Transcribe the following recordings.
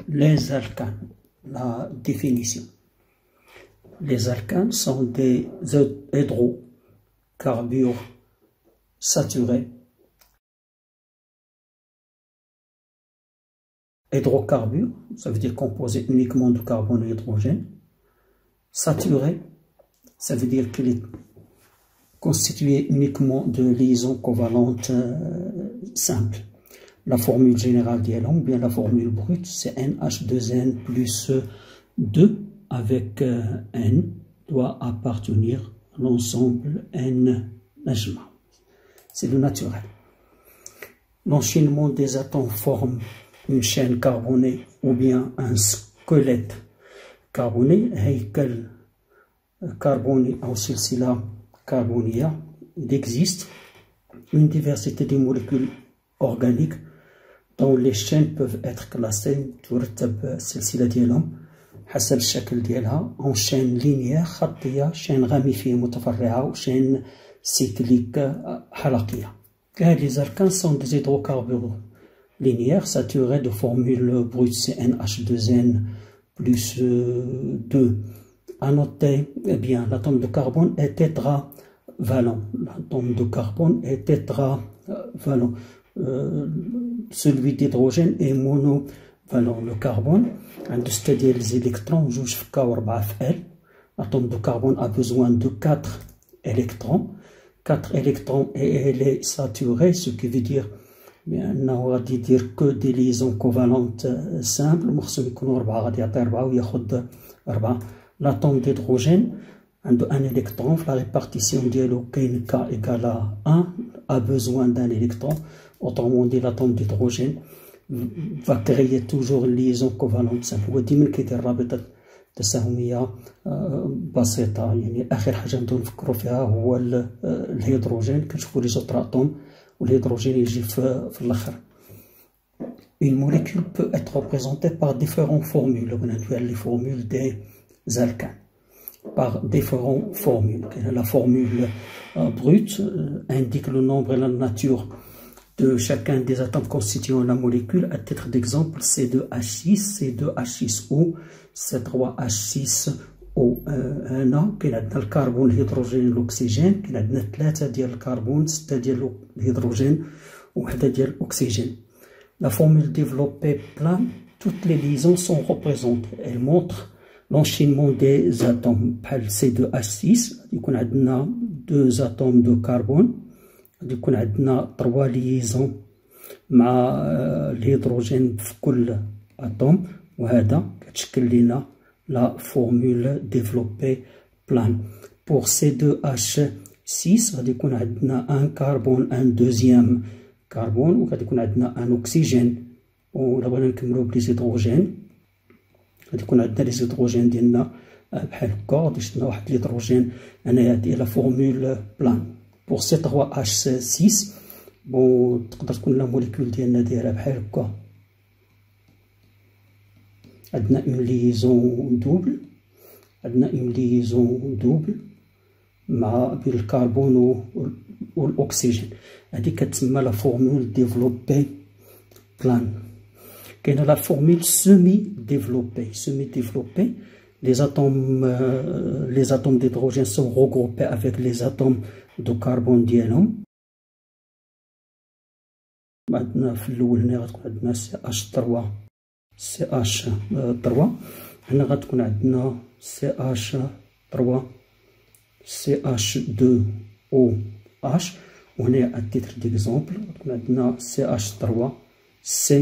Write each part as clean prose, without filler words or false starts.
Les alcanes, la définition. Les alcanes sont des hydrocarbures saturés. Hydrocarbures, ça veut dire composé uniquement de carbone et hydrogène. Saturé, ça veut dire qu'il est constitué uniquement de liaisons covalentes simples. La formule générale d'Yalom, bien la formule brute, c'est NH2N plus 2 avec N doit appartenir à l'ensemble N Najma. C'est le naturel. L'enchaînement des atomes forme une chaîne carbonée ou bien un squelette carboné, هيكل carbonée ou silsila carbonia. Il existe une diversité de molécules organiques dont les chaînes peuvent être classées ترتب السلسلة ديالهم حسب الشكل ديالها en chaîne linéaire خطية, chaîne ramifiée متفرعة و chaîne cyclique حلقية. Les alcanes sont des hydrocarbures linéaires saturés de formule brute CnH2n plus 2. À noter, eh bien, l'atome de carbone est tétravalent. L'atome de carbone est tétravalent. Celui d'hydrogène est monovalent. Le carbone, c'est-à-dire les électrons, l'atome de carbone a besoin de 4 électrons. 4 électrons et elle est saturée, ce qui veut dire on va dire que des liaisons covalentes simples. L'atome d'hydrogène a un électron, la répartition de K égale à 1 a besoin d'un électron. Autrement dit, l'atome d'hydrogène va créer toujours une liaison covalente simple. وديما كيدير رابطة تساهمية بسيطة. يعني آخر حاجة نبداو نفكرو فيها هو الهيدروجين. كنشوفو لي زوتر اتوم والهيدروجين يجي في الاخر. Une molécule peut être représentée par différentes formules. On a les formules des alcanes. Par différentes formules. La formule brute indique le nombre et la nature de chacun des atomes constituant la molécule. À titre d'exemple, C2H6, C2H6O, C3H6O. هنا كاين عندنا الكربون الهيدروجين الاكسجين، كاين عندنا 3 ديال الكربون، 6 ديال الهيدروجين وحده ديال الاكسجين. La formule développée plane, toutes les liaisons sont représentées. Elle montre l'enchaînement des atomes. بحال C2H6 يكون عندنا 2 atomes de carbone، يكون عندنا 3 liaisons مع الهيدروجين في كل اتوم، وهذا كتشكل لنا la formule développée plane. Pour C2H6 غادي يكون عندنا un carbone, un deuxième carbone، وغادي يكون عندنا un oxygène. ولا بغينا نكملو بلي زيدروجين غادي يكون عندنا لي زيدروجين ديالنا بحال هكا. غادي شفنا واحد الهيدروجين هنايا ديال لا فورمول بلان. Pour C3H6 بون تقدر تكون لا موليكول ديالنا دايره بحال هكا. عندنا une liaison double، عندنا une liaison double مع بين الكربون والاكسجين. هذه كتسمى لا فورمول ديفلوبي بلان. كاينه لا فورمول سيمي ديفلوبي. سيمي ديفلوبي les atomes d'hydrogène sont regroupés avec les atomes de carbone ديالهم. عندنا في الاول هنا غتكون عندنا CH3 هنا غتكون عندنا CH3 CH2OH، وهنا التيتر ديكزومبل غتكون عندنا CH3 C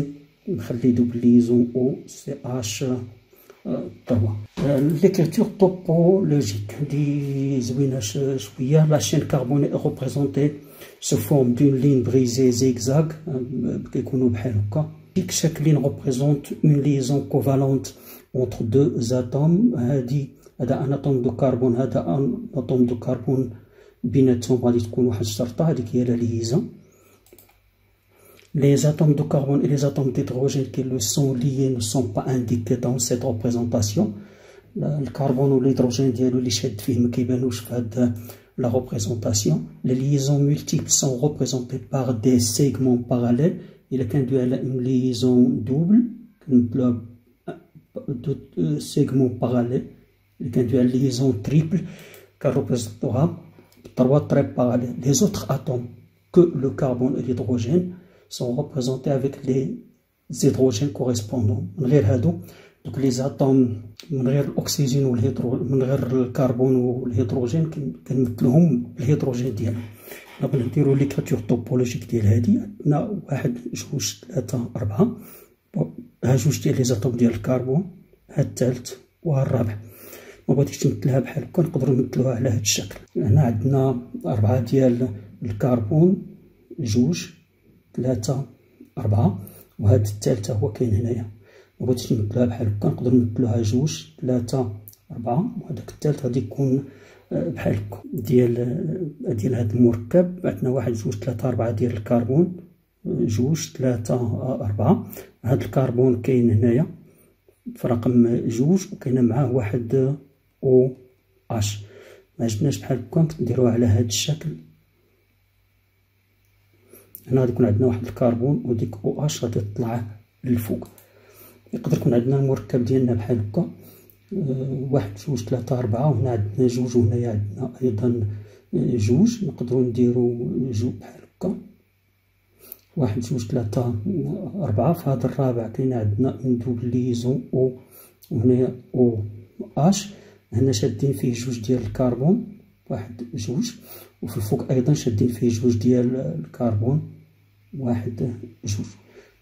نخلي دوبل ليزون او CH3. L'écriture topologique دي زوينه شويه. La chaîne carbonée est représentée sous forme d'une ligne brisée zigzag كيكونوا بحال هكا. Chaque ligne représente une liaison covalente entre 2 atomes. هذا un atome de carbone، هذا un atome de carbone، بيناتهم غادي تكون واحد الشرطه، هذيك هي لا liaison. Les atomes de carbone et les atomes d'hydrogène qui le sont liés ne sont pas indiqués dans cette représentation. Le carbone ou l'hydrogène ديالو اللي شاد فيه ما كيبانوش في هاد la représentation. Les liaisons multiples sont représentées par des segments parallèles. Il y a une liaison double de segments parallèles, une liaison triple qui représentera 3 traits parallèles. Les autres atomes que le carbone et l'hydrogène sont représentés avec les hydrogènes correspondants. Donc les atomes من غير الأكسجين من غير الكربون والهيدروجين كنمثلوهم بالهيدروجين ديالهم. بغينا نديرو ليكراتور توبولوجيك ديال هادي. عندنا 1 2 3 4 ها جوج ديال لي زاتوم ديال الكربون، ها الثالث وها الرابع. ما بغيتيش نمثلها بحال هكا نقدروا نمثلوها على هاد الشكل. هنا عندنا 4 ديال الكربون، 2 3 4، وهاد الثالثة هو كاين هنايا. ما بغيتيش نمثلوها بحال هكا نقدر نمثلوها 2 3 4، وهداك الثالث غادي يكون بحال هكا ديال هاد المركب. عندنا 1 2 3 4 ديال الكربون، 2 3 4. هاد الكربون كاين هنايا في رقم 2 وكاين معاه 1 او اش. ما عجبناش بحال هكا نديروها على هاد الشكل. هنا غادي يكون عندنا واحد الكربون وديك او اش غادي تطلع للفوق. يقدر يكون عندنا المركب ديالنا بحال هكا 1 2 3 4، وهنا عندنا 2 وهنايا عندنا ايضا 2. نقدروا نديرو 2 بحال هكا 1 2 3 4. في هذا الرابع كاين عندنا اون دوبل ليزون او، وهنايا او اش. هنا شادين فيه 2 ديال الكربون، 1 2، وفي الفوق ايضا شادين فيه 2 ديال الكربون، 1 2.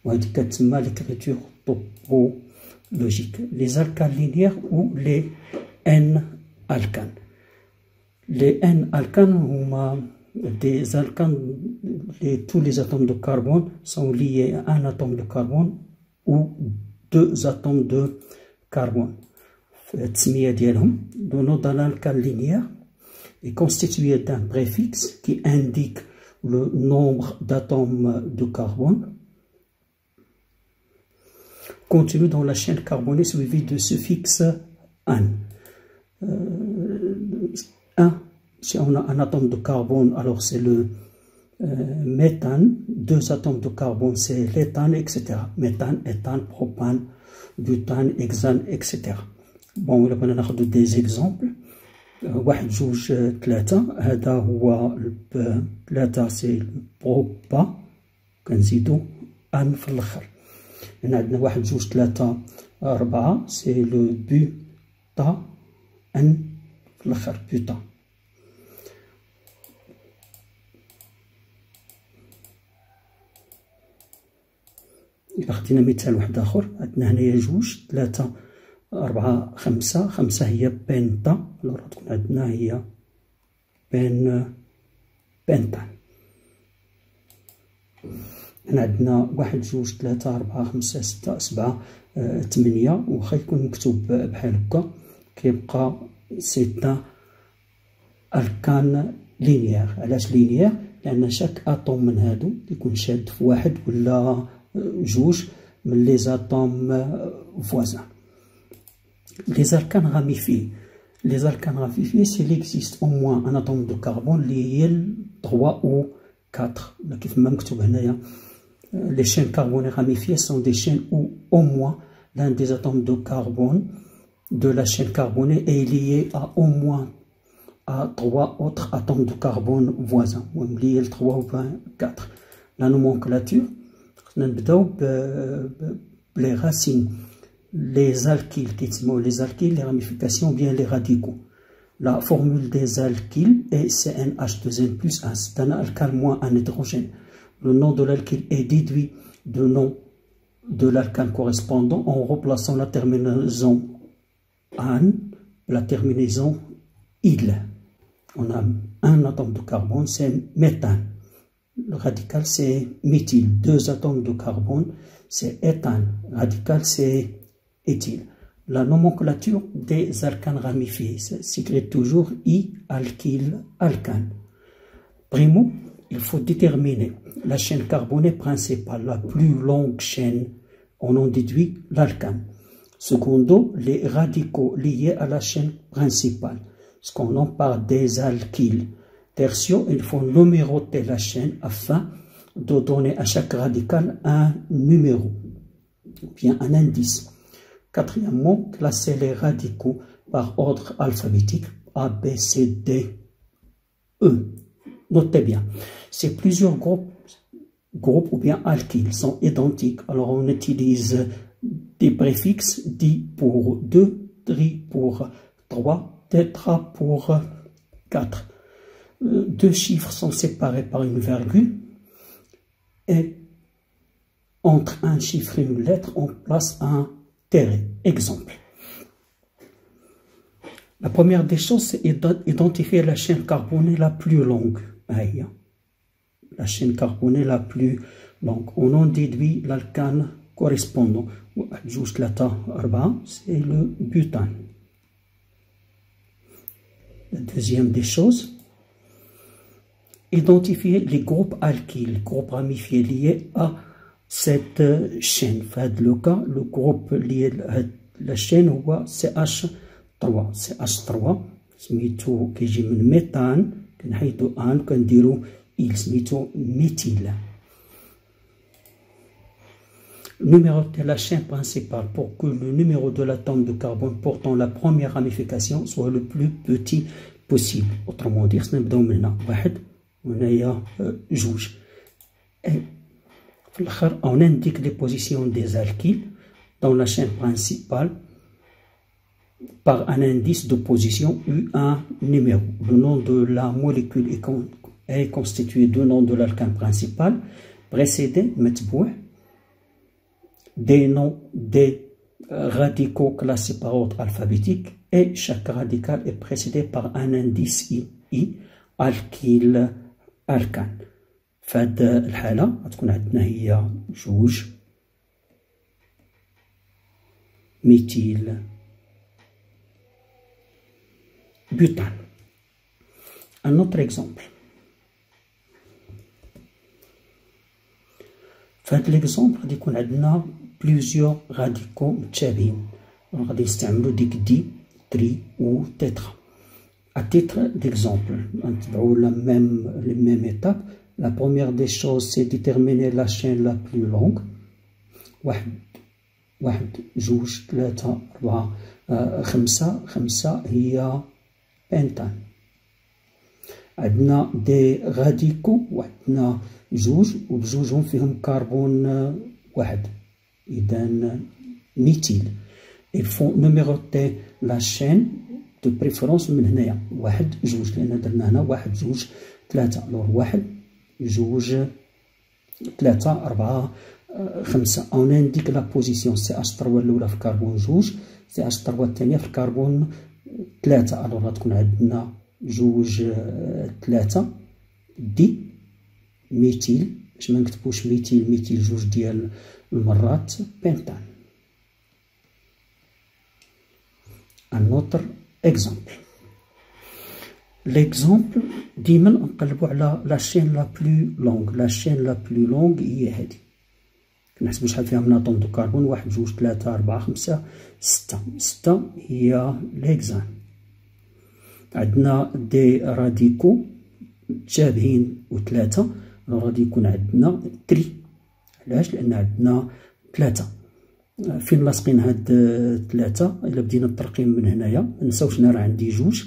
وهذه كتسمى ليكريتور توبولوجيك. لي زالكان لينيير ou les N-alcanes. Les N-alcanes هما des alcanes. Tous les atomes de carbone sont liés à un atome de carbone ou 2 atomes de carbone. التسمية ديالهم. Le nom d'un alcane linéaire est constitué d'un préfixe qui indique le nombre d'atomes de carbone contenu dans la chaîne carbonée suivi de suffixe an. Si on a un atome de carbone, alors c'est le méthane. 2 atomes de carbone, c'est l'éthane, etc. Méthane, éthane, propane, butane, hexane, etc. Bon, on va prendre des exemples. 1 2 3 هذا هو 3 سي البروبا كنزيدو ان في الاخر. هنا عندنا 1 2 3 4 سي لو بوتا ان في الاخر بوتا. إلا خدينا مثال واحد آخر عندنا هنايا 2 3 4 5. 5 هي بنتا، الوغ تكون عندنا هي بنتان. هنا عندنا 1 2 3 4 5 6 7 8. واخا يكون مكتوب بحال هكا كيبقى سي الكان لينيير. علاش لينيير؟ لأن شاك أطوم من هادو يكون شاد في 1 ولا 2 من لي زاتوم فوازان. Les alcanes ramifiés. Les alcanes ramifiés, c'est qu'il existe au moins un atome de carbone lié 3 ou 4. Les chaînes carbonées ramifiées sont des chaînes où au moins l'un des atomes de carbone de la chaîne carbonée est lié à au moins à 3 autres atomes de carbone voisins. Lié 3 ou 4. La nomenclature, les racines. Les alkyles, les ramifications, bien les radicaux. La formule des alkyles est CnH2n plus 1. C'est un alkane moins un hydrogène. Le nom de l'alkyle est déduit du nom de l'alkane correspondant en remplaçant la terminaison an, la terminaison il. On a un atome de carbone, c'est méthane. Le radical, c'est méthyle. 2 atomes de carbone, c'est éthane. Le radical, c'est éthyle. La nomenclature des alcanes ramifiés s'écrit toujours I-alkyle-alcane. Primo, il faut déterminer la chaîne carbonée principale, la plus longue chaîne. On en déduit l'alcane. Secondo, les radicaux liés à la chaîne principale, ce qu'on en parle des alkyles. Tertio, il faut numéroter la chaîne afin de donner à chaque radical un numéro, ou bien un indice. Quatrièmement, classer les radicaux par ordre alphabétique A, B, C, D, E. Notez bien, si plusieurs groupes ou bien alkyles sont identiques, alors on utilise des préfixes, di pour 2, tri pour 3, tétra pour 4. Deux chiffres sont séparés par une virgule et entre un chiffre et une lettre, on place un tiret. Exemple. La première des choses, c'est identifier la chaîne carbonée la plus longue. La chaîne carbonée la plus longue. On en déduit l'alcane correspondant. C'est le butane. La deuxième des choses, identifier les groupes alkyles, groupes ramifiés liés à cette chaîne. Dans le cas, le groupe lié à la chaîne c'est CH3. CH3 سميتو كيجي من ميثان كنحيدو ان كنديرو إل سميتو méthyle. Numéroter la chaîne principale pour que le numéro de l'atome de carbone portant la première ramification soit le plus petit possible. Autrement dit, نبداو من هنا واحد وهنايا جوج. في الآخر on indique les positions des alkyles dans la chaîne principale par un indice de position ou un numéro. Le nom de la molécule est constitué du nom de l'alkane principal, précédé, metboua, des noms des radicaux classés par ordre alphabétique, et chaque radical est précédé par un indice I, alkyle, alkane. في هذه الحالة غتكون عندنا هي جوج ميثيل butane. Un autre exemple. في هذا l'exemple غادي يكون عندنا plusieurs radicaux متشابهين. غادي نستعملو ديك دي تري و تيترا. À titre d'exemple, نتبعو les mêmes étapes. La première des choses, c'est déterminer la chaîne la plus longue. واحد جوج ثلاثة أربعة خمسة هي بنتان. عندنا دي غاديكو وعندنا جوج وبجوجهم فيهم كربون واحد إذا ميثيل. Il faut numéroter la chaîne de préférence من هنايا واحد جوج لأن درنا هنا واحد جوج ثلاثة. لور واحد جوج ثلاثة أربعة خمسة. أون انديك لا بوزيسيون سي اش 3 الأولى في كربون جوج سي اش 3 الثانية في كربون ثلاثة. ألور غتكون عندنا جوج ثلاثة دي ميثيل. باش ما نكتبوش ميثيل جوج ديال المرات بنتان. Un autre exemple. L'exemple ديما نقلبو على لا شين لا بلو لونغ. لا شين لا بلو لونغ هي هادي. كنحسبو شحال فيها من اطوم دو كربون واحد جوج ثلاثة أربعة خمسة ستة هي ليكزان. عندنا دي راديكو متشابهين وثلاثة. غادي يكون عندنا تري. علاش؟ لأن عندنا ثلاثة. فين لاصقين هاد ثلاثة؟ إلا بدينا الترقيم من هنايا منساوش أنا راه عندي جوج.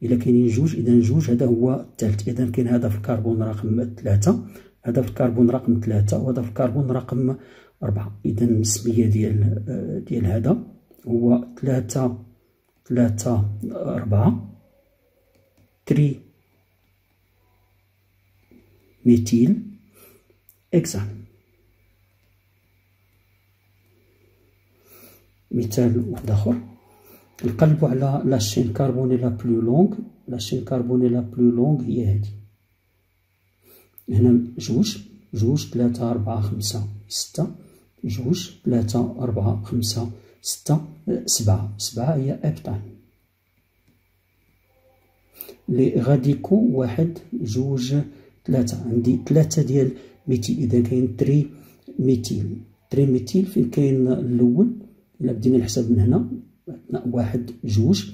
إلا كاينين جوج إذا جوج هذا هو الثالث. إذا كاين هذا في الكربون رقم ثلاثة، هذا في الكربون رقم ثلاثة، وهذا في الكربون رقم أربعة. إذا السمية ديال هذا هو ثلاثة أربعة تري ميثيل إكسان. مثال واحد آخر نقلبو على لا شين كربوني لا بلو لونغ. لا شين كربوني لا بلو لونغ هي هادي. هنا جوج ثلاثة أربعة خمسة ستة جوج ثلاثة أربعة خمسة ستة سبعة هي أبتان. لي غاديكو واحد جوج ثلاثة. عندي ثلاثة ديال ميثيل. إذا كاين تري ميثيل فين كاين الأول؟ إلا بدينا الحساب من هنا عندنا واحد جوج.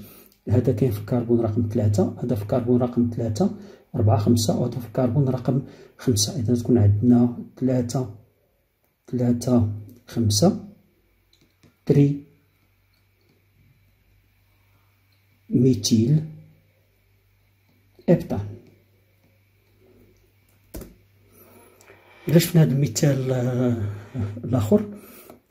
هذا كاين في الكربون رقم ثلاثة، هذا في الكربون رقم ثلاثة أربعة خمسة، وهذا في الكربون رقم خمسة. إذا تكون عندنا ثلاثة خمسة تري ميتيل إبتان. إلا شفنا هذا المثال الآخر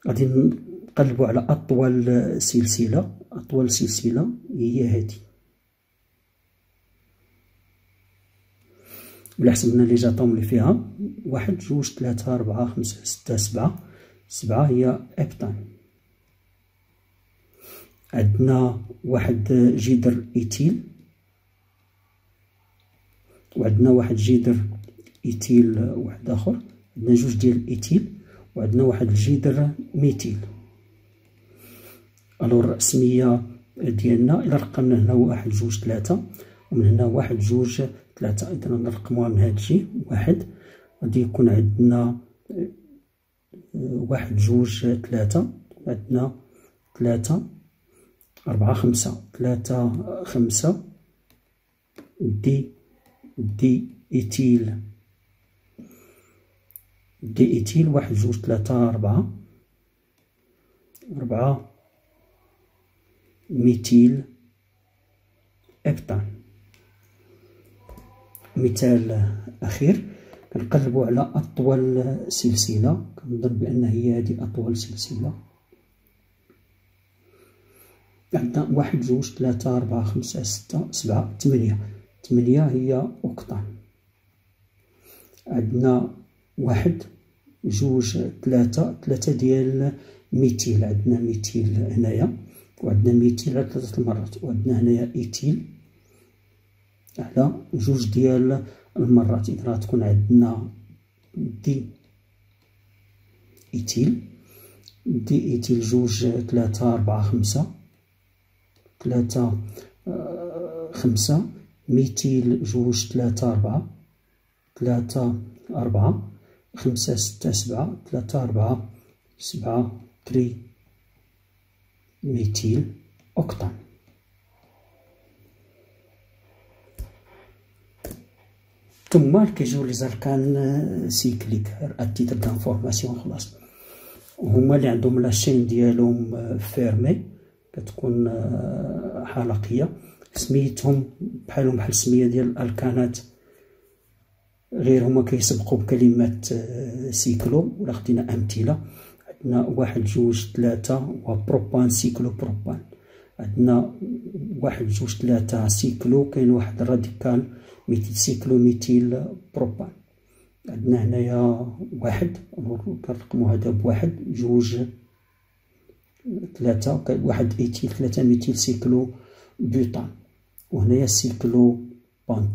غادي نقلبو على أطول سلسلة. أطول سلسلة هي هادي، ولا حسبنا لي جاتوم اللي فيها 1 2 3 4 5 6 7. 7 هي إبتان. عندنا واحد جدر إيتيل، وعندنا واحد جدر إيتيل واحد آخر. عندنا جوج ديال الإيتيل، وعندنا واحد الجدر ميتيل. الوغ الرأسمية ديالنا إلا رقمنا هنا 1 2 3 ومن هنا 1 2 3، إذا نرقموها من هاد الجي 1 غادي يكون عندنا 1 2 3، عندنا 3 4 5 3 5 دي إيتيل 1 2 3 4 ميتيل إبتان. مثال أخير كنقلبو على أطول سلسلة، كنظن بأن هي هذه أطول سلسلة. عندنا 1 2 3 4 5 6 7 8. 8 هي أوكتان. عندنا 1 2 3 ديال ميتيل. عندنا ميتيل هنايا، وعندنا ميتيل على 3 المرات، وعندنا هنايا إيتيل على 2 ديال المرات. إذا غتكون عندنا دي إيتيل 2 3 4 5 3 5 ميتيل 2 3 4 3 4 5 6 7 3 4 7 3 ميتيل أوكتان. ثم كيجيو لي زاركان سيكليك اتيتر دانفورماسيون خلاص، هما اللي عندهم لاشين ديالهم فيرمي كتكون حلقيه، سميتهم بحالهم بحال السميه ديال الاركانات، غير هما كيسبقوا بكلمات سيكلو. ولا خدينا امثله، عندنا 1 2 3 وبروبان سيكلو بروبان. عندنا 1 2 3 سيكلو، كاين واحد الراديكال ميتيل سيكلو ميتيل بروبان. عندنا هنايا 1 كنرقمو هذا بواحد 2 3 1 ايتيل 3 ميتيل سيكلو بوتان، وهنايا سيكلو بانتان.